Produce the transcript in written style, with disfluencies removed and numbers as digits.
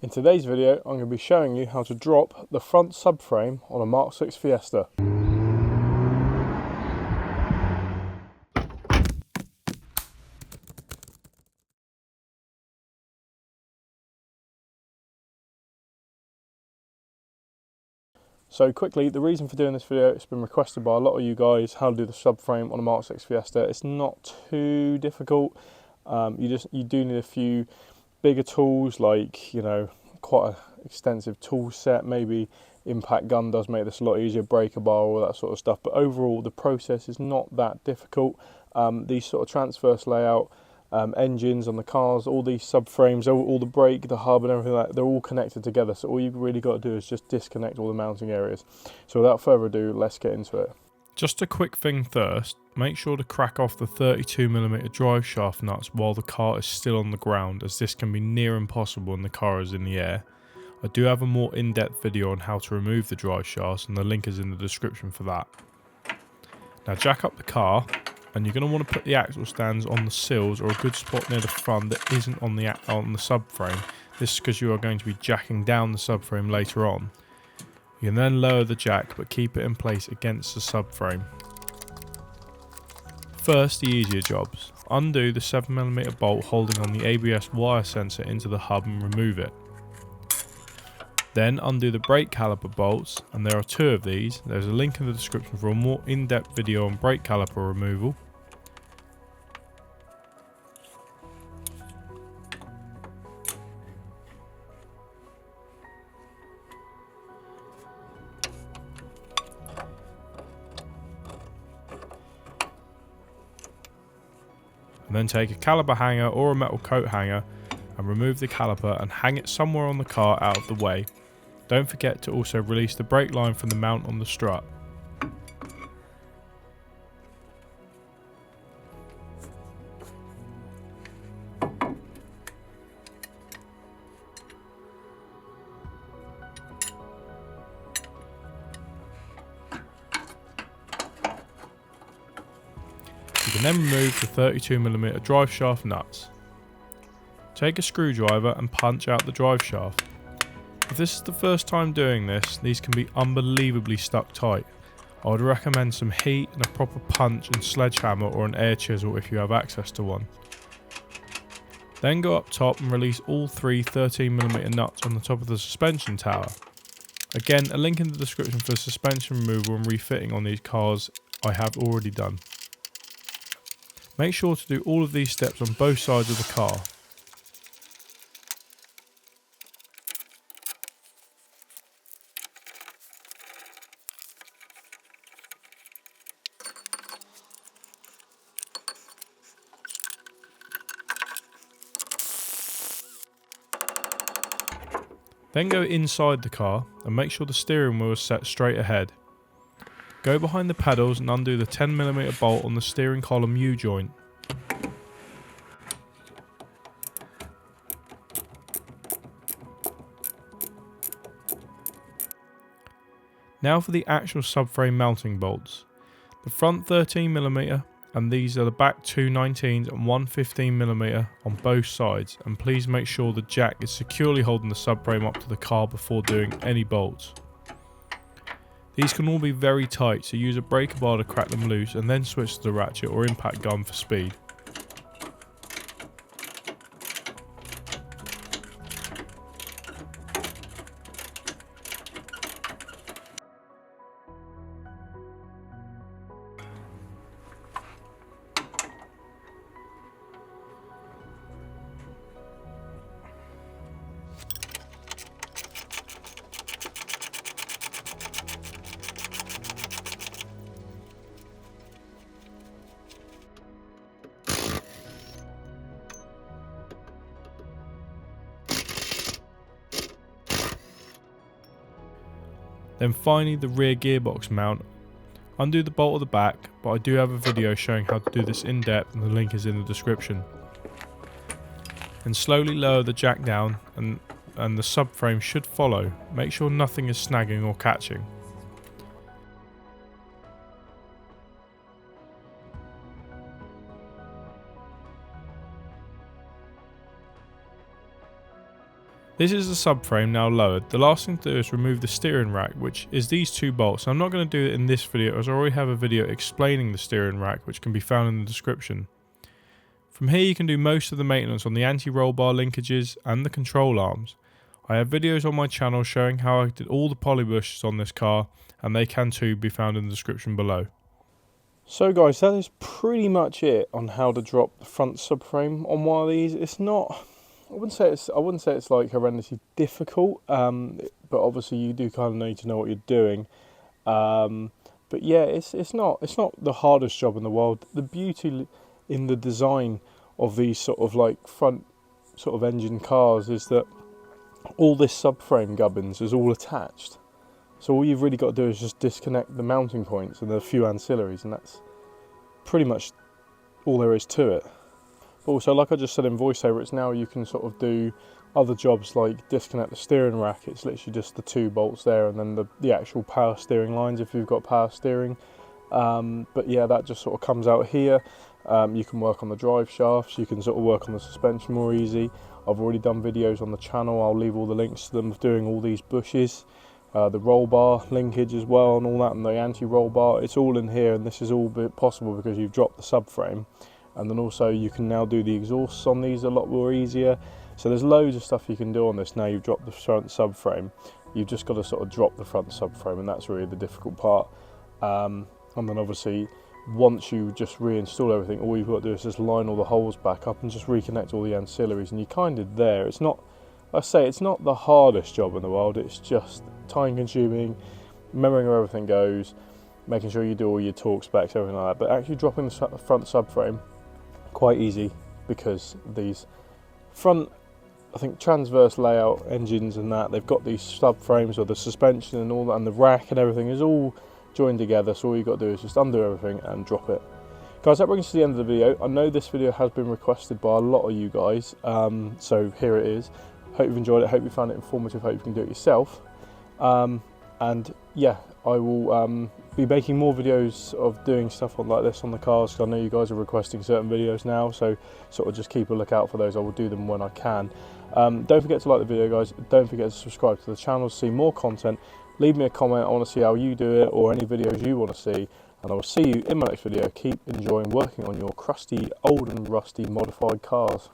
In today's video, I'm going to be showing you how to drop the front subframe on a Mark 6 Fiesta. So quickly, the reason for doing this video, it's been requested by a lot of you guys, how to do the subframe on a Mark 6 Fiesta. It's not too difficult. You do need a few bigger tools, like, you know, quite an extensive tool set. Maybe impact gun does make this a lot easier, breaker bar, all that sort of stuff. But overall, the process is not that difficult. These sort of transverse layout, engines on the cars, all these subframes, all the brake, the hub and everything like that, they're all connected together. So all you've really got to do is just disconnect all the mounting areas. So without further ado, let's get into it. Just a quick thing first, make sure to crack off the 32mm drive shaft nuts while the car is still on the ground, as this can be near impossible when the car is in the air. I do have a more in-depth video on how to remove the drive shafts, and the link is in the description for that. Now jack up the car, and you're going to want to put the axle stands on the sills or a good spot near the front that isn't on the subframe. This is because you are going to be jacking down the subframe later on. You can then lower the jack, but keep it in place against the subframe. First, the easier jobs. Undo the 7mm bolt holding on the ABS wire sensor into the hub and remove it. Then undo the brake caliper bolts, and there are two of these. There's a link in the description for a more in-depth video on brake caliper removal. And then take a caliper hanger or a metal coat hanger and remove the caliper and hang it somewhere on the car out of the way. Don't forget to also release the brake line from the mount on the strut. You can then remove the 32mm drive shaft nuts. Take a screwdriver and punch out the drive shaft. If this is the first time doing this, these can be unbelievably stuck tight. I would recommend some heat and a proper punch and sledgehammer or an air chisel if you have access to one. Then go up top and release all three 13mm nuts on the top of the suspension tower. Again, a link in the description for suspension removal and refitting on these cars I have already done. Make sure to do all of these steps on both sides of the car. Then go inside the car and make sure the steering wheel is set straight ahead. Go behind the pedals and undo the 10mm bolt on the steering column U-joint. Now for the actual subframe mounting bolts. The front 13mm, and these are the back two 19s and one 15mm on both sides, and please make sure the jack is securely holding the subframe up to the car before doing any bolts. These can all be very tight, so use a breaker bar to crack them loose and then switch to the ratchet or impact gun for speed. Then finally the rear gearbox mount. Undo the bolt at the back, but I do have a video showing how to do this in depth, and the link is in the description. And slowly lower the jack down and the subframe should follow. Make sure nothing is snagging or catching. This is the subframe now lowered. The last thing to do is remove the steering rack, which is these two bolts. I'm not going to do it in this video as I already have a video explaining the steering rack, which can be found in the description. From here you can do most of the maintenance on the anti-roll bar linkages and the control arms. I have videos on my channel showing how I did all the poly bushes on this car, and they can too be found in the description below. So guys, that is pretty much it on how to drop the front subframe on one of these. It's not, I wouldn't say it's like horrendously difficult, but obviously you do kind of need to know what you're doing. But yeah, it's not the hardest job in the world. The beauty in the design of these sort of like front sort of engine cars is that all this subframe gubbins is all attached. So all you've really got to do is just disconnect the mounting points and a few ancillaries, and that's pretty much all there is to it. But also, like I just said in voiceover, it's now you can sort of do other jobs like disconnect the steering rack. It's literally just the two bolts there, and then the actual power steering lines if you've got power steering. But yeah, that just sort of comes out here. You can work on the drive shafts, you can sort of work on the suspension more easy. I've already done videos on the channel, I'll leave all the links to them of doing all these bushes. The roll bar linkage as well and all that, and the anti-roll bar, it's all in here, and this is all possible because you've dropped the subframe. And then also you can now do the exhausts on these a lot more easier. So there's loads of stuff you can do on this now you've dropped the front subframe. You've just got to sort of drop the front subframe, and that's really the difficult part. And then obviously once you just reinstall everything, all you've got to do is just line all the holes back up and just reconnect all the ancillaries, and you're kind of there. It's not, I say it's not the hardest job in the world, it's just time consuming, remembering where everything goes, making sure you do all your torque specs, everything like that. But actually dropping the front subframe, quite easy, because these front, I think, transverse layout engines and that, they've got these subframes or the suspension and all that, and the rack and everything is all joined together. So all you've got to do is just undo everything and drop it. Guys, that brings us to the end of the video. I know this video has been requested by a lot of you guys, so here it is. Hope you've enjoyed it, hope you found it informative, hope you can do it yourself. And yeah, I will be making more videos of doing stuff like this on the cars, because I know you guys are requesting certain videos now, so sort of just keep a lookout for those. I will do them when I can. Don't forget to like the video, guys. Don't forget to subscribe to the channel to see more content. Leave me a comment, I want to see how you do it, or any videos you want to see, and I will see you in my next video. Keep enjoying working on your crusty, old and rusty modified cars.